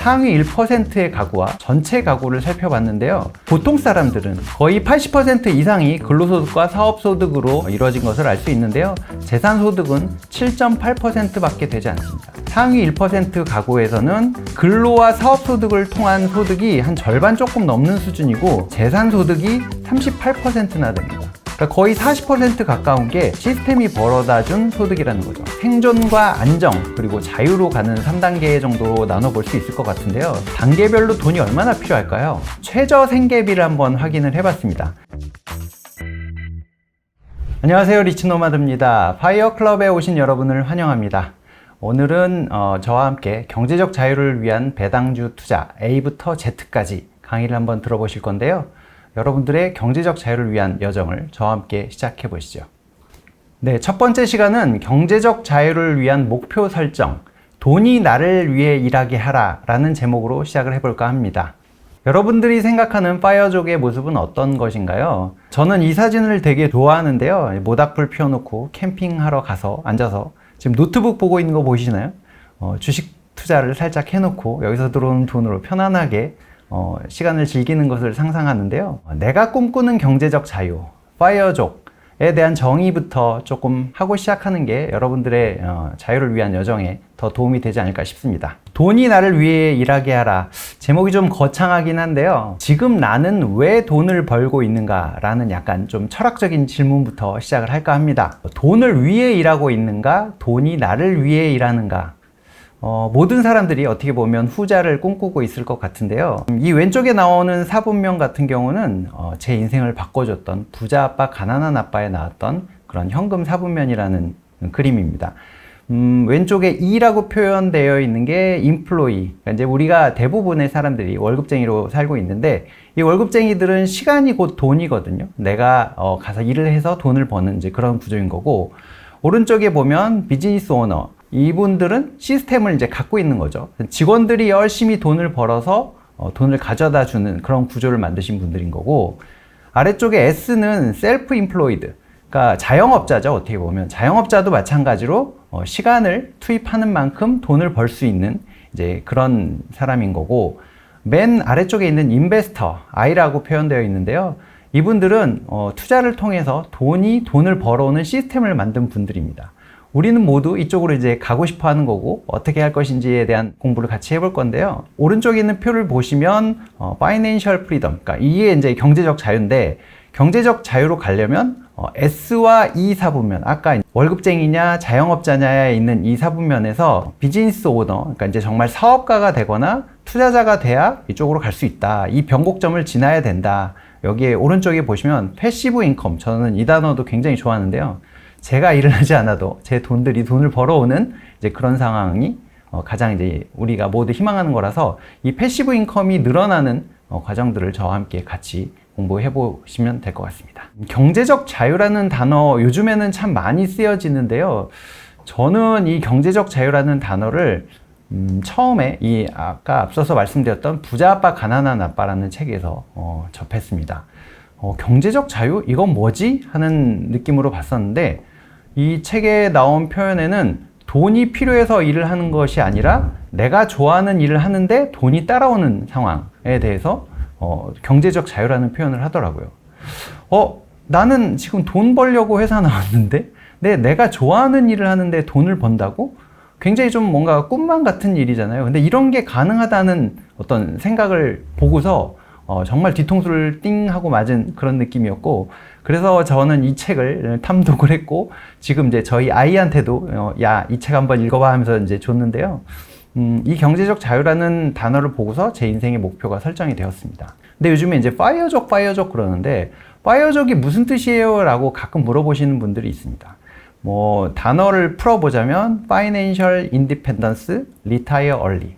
상위 1%의 가구와 전체 가구를 살펴봤는데요. 보통 사람들은 거의 80% 이상이 근로소득과 사업소득으로 이루어진 것을 알 수 있는데요. 재산소득은 7.8%밖에 되지 않습니다. 상위 1% 가구에서는 근로와 사업소득을 통한 소득이 한 절반 조금 넘는 수준이고 재산소득이 38%나 됩니다. 그러니까 거의 40% 가까운 게 시스템이 벌어다 준 소득이라는 거죠. 생존과 안정 그리고 자유로 가는 3단계 정도로 나눠볼 수 있을 것 같은데요. 단계별로 돈이 얼마나 필요할까요? 최저 생계비를 한번 확인을 해봤습니다. 안녕하세요, 리치노마드입니다. 파이어클럽에 오신 여러분을 환영합니다. 오늘은 저와 함께 경제적 자유를 위한 배당주 투자 A부터 Z까지 강의를 한번 들어보실 건데요. 여러분들의 경제적 자유를 위한 여정을 저와 함께 시작해 보시죠. 네, 첫 번째 시간은 경제적 자유를 위한 목표 설정, 돈이 나를 위해 일하게 하라 라는 제목으로 시작을 해볼까 합니다. 여러분들이 생각하는 파이어족의 모습은 어떤 것인가요? 저는 이 사진을 되게 좋아하는데요. 모닥불 피워놓고 캠핑하러 가서 앉아서 지금 노트북 보고 있는 거 보이시나요? 주식 투자를 살짝 해놓고 여기서 들어오는 돈으로 편안하게 시간을 즐기는 것을 상상하는데요. 내가 꿈꾸는 경제적 자유, 파이어족에 대한 정의부터 조금 하고 시작하는 게 여러분들의 자유를 위한 여정에 더 도움이 되지 않을까 싶습니다. 돈이 나를 위해 일하게 하라. 제목이 좀 거창하긴 한데요. 지금 나는 왜 돈을 벌고 있는가? 라는 약간 좀 철학적인 질문부터 시작을 할까 합니다. 돈을 위해 일하고 있는가? 돈이 나를 위해 일하는가? 모든 사람들이 어떻게 보면 후자를 꿈꾸고 있을 것 같은데요. 이 왼쪽에 나오는 사분명 같은 경우는 제 인생을 바꿔줬던 부자 아빠, 가난한 아빠에 나왔던 그런 현금 사분면이라는 그림입니다. 왼쪽에 E라고 표현되어 있는 게 인플로이. 그러니까 이제 우리가 대부분의 사람들이 월급쟁이로 살고 있는데 이 월급쟁이들은 시간이 곧 돈이거든요. 내가 가서 일을 해서 돈을 버는 이제 그런 구조인 거고, 오른쪽에 보면 비즈니스 오너. 이분들은 시스템을 이제 갖고 있는 거죠. 직원들이 열심히 돈을 벌어서 돈을 가져다 주는 그런 구조를 만드신 분들인 거고, 아래쪽에 S는 셀프 인플로이드. 그러니까 자영업자죠. 어떻게 보면 자영업자도 마찬가지로 시간을 투입하는 만큼 돈을 벌 수 있는 이제 그런 사람인 거고, 맨 아래쪽에 있는 인베스터 I라고 표현되어 있는데요. 이분들은 투자를 통해서 돈을 벌어오는 시스템을 만든 분들입니다. 우리는 모두 이쪽으로 이제 가고 싶어 하는 거고, 어떻게 할 것인지에 대한 공부를 같이 해볼 건데요. 오른쪽에 있는 표를 보시면 Financial Freedom, 그러니까 이게 이제 경제적 자유인데, 경제적 자유로 가려면 S와 E 사분면, 아까 월급쟁이냐 자영업자냐에 있는 이 사분면에서 비즈니스 오너, 그러니까 이제 정말 사업가가 되거나 투자자가 돼야 이쪽으로 갈 수 있다. 이 변곡점을 지나야 된다. 여기에 오른쪽에 보시면 패시브 인컴, 저는 이 단어도 굉장히 좋아하는데요. 제가 일을 하지 않아도 제 돈들이 돈을 벌어오는 이제 그런 상황이 가장 이제 우리가 모두 희망하는 거라서, 이 패시브 인컴이 늘어나는 과정들을 저와 함께 같이 공부해 보시면 될 것 같습니다. 경제적 자유라는 단어 요즘에는 참 많이 쓰여지는데요. 저는 이 경제적 자유라는 단어를 처음에 이 아까 앞서서 말씀드렸던 부자 아빠 가난한 아빠라는 책에서 접했습니다. 경제적 자유? 이건 뭐지? 하는 느낌으로 봤었는데, 이 책에 나온 표현에는 돈이 필요해서 일을 하는 것이 아니라 내가 좋아하는 일을 하는데 돈이 따라오는 상황에 대해서 경제적 자유라는 표현을 하더라고요. 나는 지금 돈 벌려고 회사 나왔는데 내가 좋아하는 일을 하는데 돈을 번다고? 굉장히 좀 뭔가 꿈만 같은 일이잖아요. 근데 이런 게 가능하다는 어떤 생각을 보고서 정말 뒤통수를 띵 하고 맞은 그런 느낌이었고, 그래서 저는 이 책을 탐독을 했고, 지금 이제 저희 아이한테도 야, 이 책 한번 읽어봐 하면서 이제 줬는데요. 이 경제적 자유라는 단어를 보고서 제 인생의 목표가 설정이 되었습니다. 근데 요즘에 이제 파이어족 그러는데, 파이어족이 무슨 뜻이에요? 라고 가끔 물어보시는 분들이 있습니다. 단어를 풀어보자면 Financial Independence, Retire Early.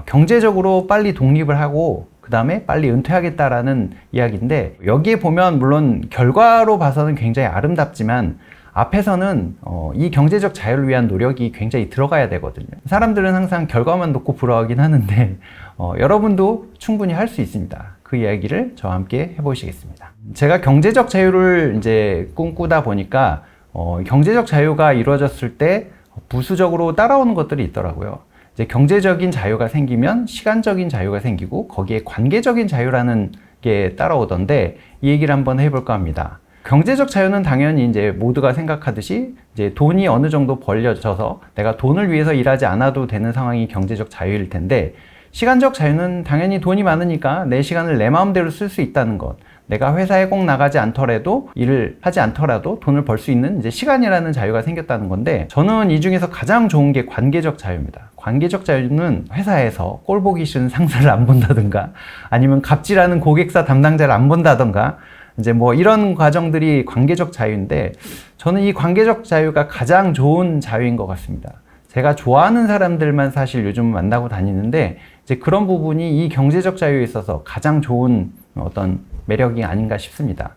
경제적으로 빨리 독립을 하고 그 다음에 빨리 은퇴하겠다라는 이야기인데, 여기에 보면 물론 결과로 봐서는 굉장히 아름답지만 앞에서는 이 경제적 자유를 위한 노력이 굉장히 들어가야 되거든요. 사람들은 항상 결과만 놓고 부러워하긴 하는데 여러분도 충분히 할 수 있습니다. 그 이야기를 저와 함께 해보시겠습니다. 제가 경제적 자유를 이제 꿈꾸다 보니까 경제적 자유가 이루어졌을 때 부수적으로 따라오는 것들이 있더라고요. 이제 경제적인 자유가 생기면 시간적인 자유가 생기고 거기에 관계적인 자유라는 게 따라오던데 이 얘기를 한번 해볼까 합니다. 경제적 자유는 당연히 이제 모두가 생각하듯이 이제 돈이 어느 정도 벌려져서 내가 돈을 위해서 일하지 않아도 되는 상황이 경제적 자유일 텐데, 시간적 자유는 당연히 돈이 많으니까 내 시간을 내 마음대로 쓸 수 있다는 것. 내가 회사에 꼭 나가지 않더라도, 일을 하지 않더라도 돈을 벌 수 있는 이제 시간이라는 자유가 생겼다는 건데, 저는 이 중에서 가장 좋은 게 관계적 자유입니다. 관계적 자유는 회사에서 꼴 보기 싫은 상사를 안 본다든가, 아니면 갑질하는 고객사 담당자를 안 본다든가, 이제 뭐 이런 과정들이 관계적 자유인데, 저는 이 관계적 자유가 가장 좋은 자유인 것 같습니다. 제가 좋아하는 사람들만 사실 요즘 만나고 다니는데, 이제 그런 부분이 이 경제적 자유에 있어서 가장 좋은 어떤 매력이 아닌가 싶습니다.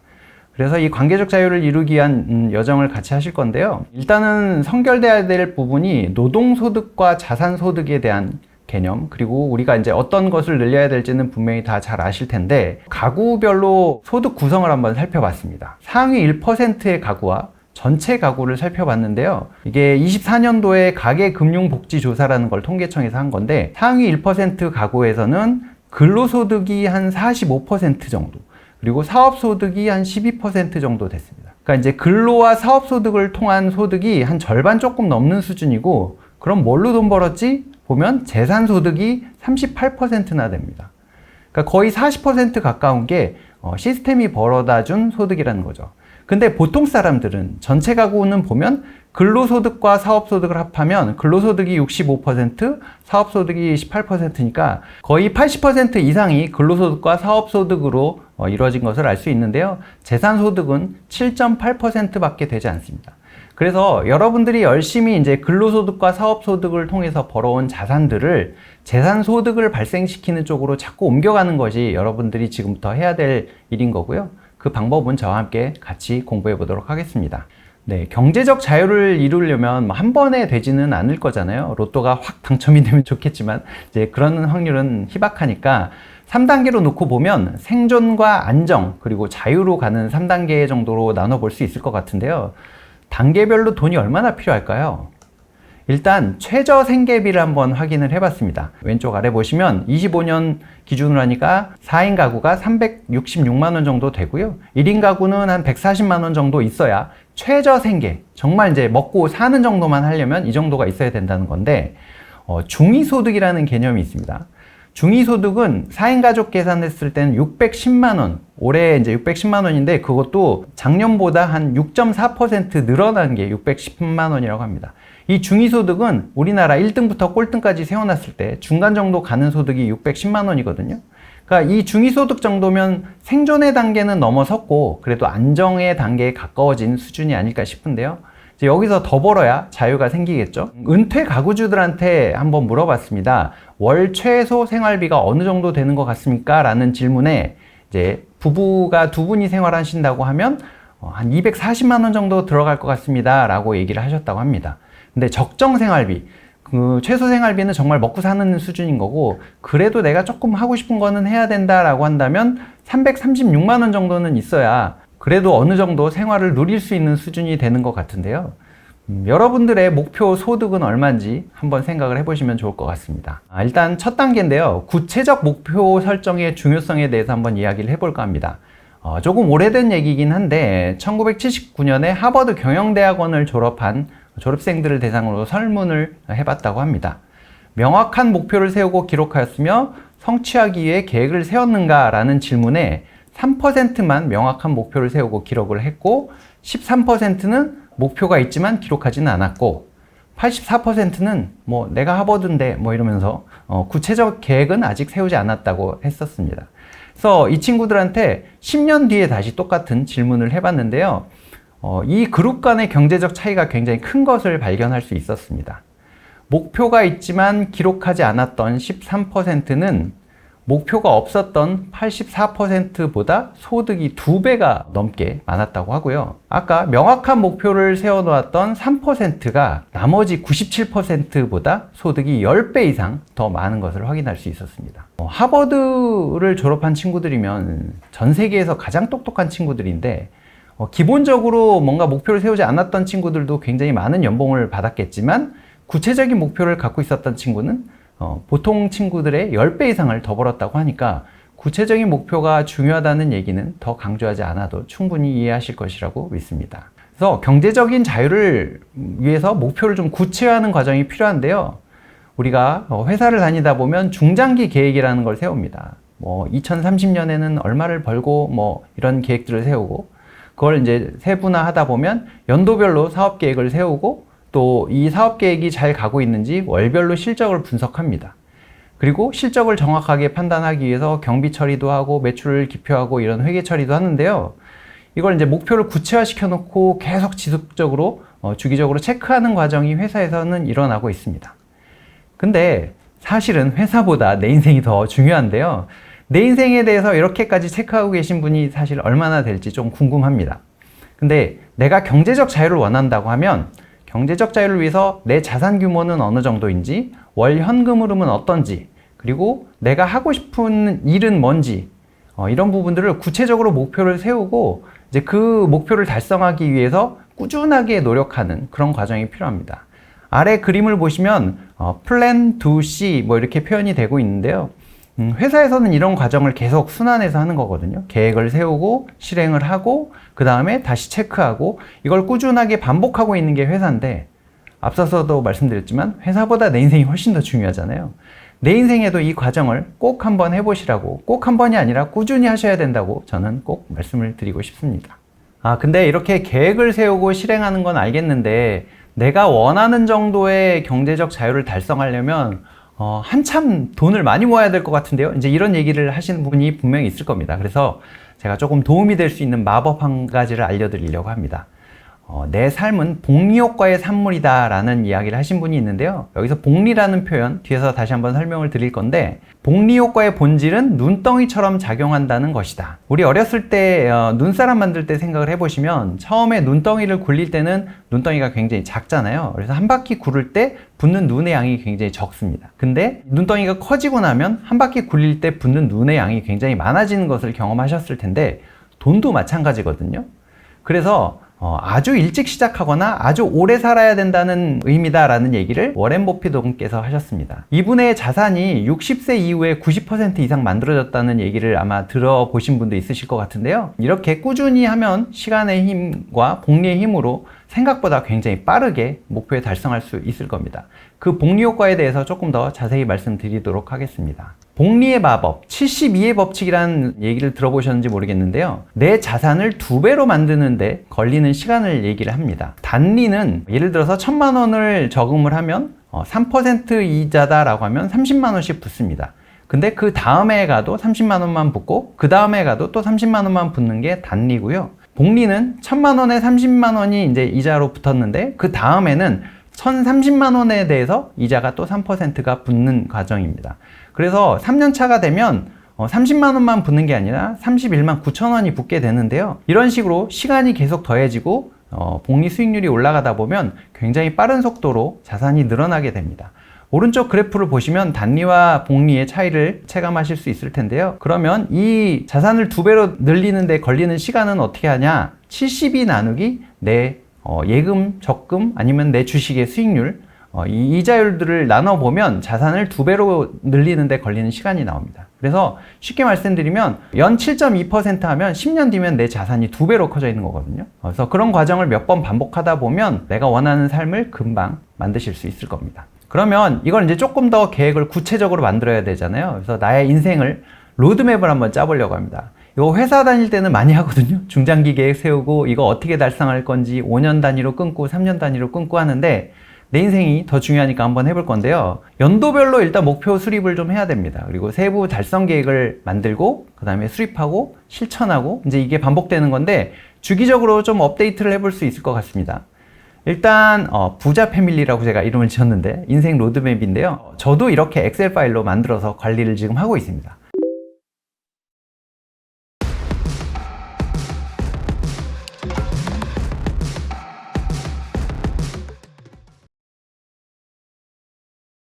그래서 이 관계적 자유를 이루기 위한 여정을 같이 하실 건데요. 일단은 선결돼야 될 부분이 노동소득과 자산소득에 대한 개념, 그리고 우리가 이제 어떤 것을 늘려야 될지는 분명히 다 잘 아실 텐데, 가구별로 소득 구성을 한번 살펴봤습니다. 상위 1%의 가구와 전체 가구를 살펴봤는데요. 이게 24년도에 가계금융복지조사라는 걸 통계청에서 한 건데, 상위 1% 가구에서는 근로소득이 한 45% 정도, 그리고 사업소득이 한 12% 정도 됐습니다. 그러니까 이제 근로와 사업소득을 통한 소득이 한 절반 조금 넘는 수준이고, 그럼 뭘로 돈 벌었지? 보면 재산소득이 38%나 됩니다. 그러니까 거의 40% 가까운 게 시스템이 벌어다 준 소득이라는 거죠. 근데 보통 사람들은, 전체 가구는 보면 근로소득과 사업소득을 합하면 근로소득이 65%, 사업소득이 18%니까 거의 80% 이상이 근로소득과 사업소득으로 이루어진 것을 알 수 있는데요. 재산소득은 7.8%밖에 되지 않습니다. 그래서 여러분들이 열심히 이제 근로소득과 사업소득을 통해서 벌어온 자산들을 재산소득을 발생시키는 쪽으로 자꾸 옮겨가는 것이 여러분들이 지금부터 해야 될 일인 거고요. 그 방법은 저와 함께 같이 공부해 보도록 하겠습니다. 네, 경제적 자유를 이루려면 한 번에 되지는 않을 거잖아요. 로또가 확 당첨이 되면 좋겠지만 이제 그런 확률은 희박하니까 3단계로 놓고 보면 생존과 안정, 그리고 자유로 가는 3단계 정도로 나눠볼 수 있을 것 같은데요. 단계별로 돈이 얼마나 필요할까요? 일단 최저 생계비를 한번 확인을 해봤습니다. 왼쪽 아래 보시면 25년 기준으로 하니까 4인 가구가 366만 원 정도 되고요. 1인 가구는 한 140만 원 정도 있어야 최저 생계, 정말 이제 먹고 사는 정도만 하려면 이 정도가 있어야 된다는 건데, 중위소득이라는 개념이 있습니다. 중위소득은 4인 가족 계산했을 때는 610만 원, 올해 이제 610만 원인데 그것도 작년보다 한 6.4% 늘어난 게 610만 원이라고 합니다. 이 중위소득은 우리나라 1등부터 꼴등까지 세워놨을 때 중간 정도 가는 소득이 610만 원이거든요. 그러니까 이 중위소득 정도면 생존의 단계는 넘어섰고 그래도 안정의 단계에 가까워진 수준이 아닐까 싶은데요. 이제 여기서 더 벌어야 자유가 생기겠죠. 은퇴 가구주들한테 한번 물어봤습니다. 월 최소 생활비가 어느 정도 되는 것 같습니까? 라는 질문에 이제 부부가 두 분이 생활하신다고 하면 한 240만 원 정도 들어갈 것 같습니다. 라고 얘기를 하셨다고 합니다. 근데 적정 생활비, 그 최소 생활비는 정말 먹고 사는 수준인 거고, 그래도 내가 조금 하고 싶은 거는 해야 된다라고 한다면 336만 원 정도는 있어야 그래도 어느 정도 생활을 누릴 수 있는 수준이 되는 것 같은데요. 여러분들의 목표 소득은 얼마인지 한번 생각을 해보시면 좋을 것 같습니다. 일단 첫 단계인데요. 구체적 목표 설정의 중요성에 대해서 한번 이야기를 해볼까 합니다. 조금 오래된 얘기긴 한데 1979년에 하버드 경영대학원을 졸업한 졸업생들을 대상으로 설문을 해봤다고 합니다. 명확한 목표를 세우고 기록하였으며 성취하기 위해 계획을 세웠는가? 라는 질문에 3%만 명확한 목표를 세우고 기록을 했고, 13%는 목표가 있지만 기록하지는 않았고, 84%는 뭐 내가 하버드인데 뭐 이러면서 구체적 계획은 아직 세우지 않았다고 했었습니다. 그래서 이 친구들한테 10년 뒤에 다시 똑같은 질문을 해봤는데요. 이 그룹 간의 경제적 차이가 굉장히 큰 것을 발견할 수 있었습니다. 목표가 있지만 기록하지 않았던 13%는 목표가 없었던 84%보다 소득이 2배가 넘게 많았다고 하고요. 아까 명확한 목표를 세워놓았던 3%가 나머지 97%보다 소득이 10배 이상 더 많은 것을 확인할 수 있었습니다. 하버드를 졸업한 친구들이면 전 세계에서 가장 똑똑한 친구들인데, 기본적으로 뭔가 목표를 세우지 않았던 친구들도 굉장히 많은 연봉을 받았겠지만 구체적인 목표를 갖고 있었던 친구는 보통 친구들의 10배 이상을 더 벌었다고 하니까 구체적인 목표가 중요하다는 얘기는 더 강조하지 않아도 충분히 이해하실 것이라고 믿습니다. 그래서 경제적인 자유를 위해서 목표를 좀 구체화하는 과정이 필요한데요. 우리가 회사를 다니다 보면 중장기 계획이라는 걸 세웁니다. 2030년에는 얼마를 벌고 이런 계획들을 세우고, 그걸 이제 세분화하다 보면 연도별로 사업 계획을 세우고, 또 이 사업 계획이 잘 가고 있는지 월별로 실적을 분석합니다. 그리고 실적을 정확하게 판단하기 위해서 경비 처리도 하고 매출을 기표하고 이런 회계 처리도 하는데요. 이걸 이제 목표를 구체화시켜 놓고 계속 지속적으로 주기적으로 체크하는 과정이 회사에서는 일어나고 있습니다. 근데 사실은 회사보다 내 인생이 더 중요한데요. 내 인생에 대해서 이렇게까지 체크하고 계신 분이 사실 얼마나 될지 좀 궁금합니다. 근데 내가 경제적 자유를 원한다고 하면 경제적 자유를 위해서 내 자산 규모는 어느 정도인지, 월 현금 흐름은 어떤지, 그리고 내가 하고 싶은 일은 뭔지, 이런 부분들을 구체적으로 목표를 세우고 이제 그 목표를 달성하기 위해서 꾸준하게 노력하는 그런 과정이 필요합니다. 아래 그림을 보시면 플랜 to C 이렇게 표현이 되고 있는데요. 회사에서는 이런 과정을 계속 순환해서 하는 거거든요. 계획을 세우고 실행을 하고 그 다음에 다시 체크하고, 이걸 꾸준하게 반복하고 있는 게 회사인데, 앞서서도 말씀드렸지만 회사보다 내 인생이 훨씬 더 중요하잖아요. 내 인생에도 이 과정을 꼭 한번 해보시라고, 꼭 한 번이 아니라 꾸준히 하셔야 된다고 저는 꼭 말씀을 드리고 싶습니다. 근데 이렇게 계획을 세우고 실행하는 건 알겠는데, 내가 원하는 정도의 경제적 자유를 달성하려면 한참 돈을 많이 모아야 될 것 같은데요. 이제 이런 얘기를 하시는 분이 분명히 있을 겁니다. 그래서 제가 조금 도움이 될 수 있는 마법 한 가지를 알려드리려고 합니다. 내 삶은 복리효과의 산물이다 라는 이야기를 하신 분이 있는데요. 여기서 복리라는 표현 뒤에서 다시 한번 설명을 드릴 건데, 복리효과의 본질은 눈덩이처럼 작용한다는 것이다. 우리 어렸을 때 눈사람 만들 때 생각을 해보시면, 처음에 눈덩이를 굴릴 때는 눈덩이가 굉장히 작잖아요. 그래서 한 바퀴 굴을 때 붙는 눈의 양이 굉장히 적습니다. 근데 눈덩이가 커지고 나면 한 바퀴 굴릴 때 붙는 눈의 양이 굉장히 많아지는 것을 경험하셨을 텐데, 돈도 마찬가지거든요. 그래서 아주 일찍 시작하거나 아주 오래 살아야 된다는 의미다라는 얘기를 워렌 버핏께서 하셨습니다. 이분의 자산이 60세 이후에 90% 이상 만들어졌다는 얘기를 아마 들어보신 분도 있으실 것 같은데요. 이렇게 꾸준히 하면 시간의 힘과 복리의 힘으로 생각보다 굉장히 빠르게 목표에 달성할 수 있을 겁니다. 그 복리 효과에 대해서 조금 더 자세히 말씀드리도록 하겠습니다. 복리의 마법, 72의 법칙이라는 얘기를 들어보셨는지 모르겠는데요. 내 자산을 2배로 만드는데 걸리는 시간을 얘기를 합니다. 단리는 예를 들어서 1,000만 원을 저금을 하면 3% 이자다라고 하면 30만 원씩 붙습니다. 근데 그 다음에 가도 30만 원만 붙고 그 다음에 가도 또 30만 원만 붙는 게 단리고요. 복리는 1,000만 원에 30만 원이 이제 이자로 붙었는데 그 다음에는 1,030만 원에 대해서 이자가 또 3%가 붙는 과정입니다. 그래서 3년 차가 되면 30만 원만 붙는 게 아니라 31만 9천 원이 붙게 되는데요. 이런 식으로 시간이 계속 더해지고 복리 수익률이 올라가다 보면 굉장히 빠른 속도로 자산이 늘어나게 됩니다. 오른쪽 그래프를 보시면 단리와 복리의 차이를 체감하실 수 있을 텐데요. 그러면 이 자산을 2배로 늘리는 데 걸리는 시간은 어떻게 하냐? 72 나누기 내 예금, 적금 아니면 내 주식의 수익률, 이 이자율들을 나눠보면 자산을 2배로 늘리는 데 걸리는 시간이 나옵니다. 그래서 쉽게 말씀드리면 연 7.2% 하면 10년 뒤면 내 자산이 2배로 커져 있는 거거든요. 그래서 그런 과정을 몇 번 반복하다 보면 내가 원하는 삶을 금방 만드실 수 있을 겁니다. 그러면 이걸 이제 조금 더 계획을 구체적으로 만들어야 되잖아요. 그래서 나의 인생을 로드맵을 한번 짜보려고 합니다. 이거 회사 다닐 때는 많이 하거든요. 중장기 계획 세우고 이거 어떻게 달성할 건지 5년 단위로 끊고 3년 단위로 끊고 하는데, 내 인생이 더 중요하니까 한번 해볼 건데요. 연도별로 일단 목표 수립을 좀 해야 됩니다. 그리고 세부 달성 계획을 만들고 그 다음에 수립하고 실천하고, 이제 이게 반복되는 건데 주기적으로 좀 업데이트를 해볼 수 있을 것 같습니다. 일단 부자 패밀리라고 제가 이름을 지었는데 인생 로드맵인데요. 저도 이렇게 엑셀 파일로 만들어서 관리를 지금 하고 있습니다.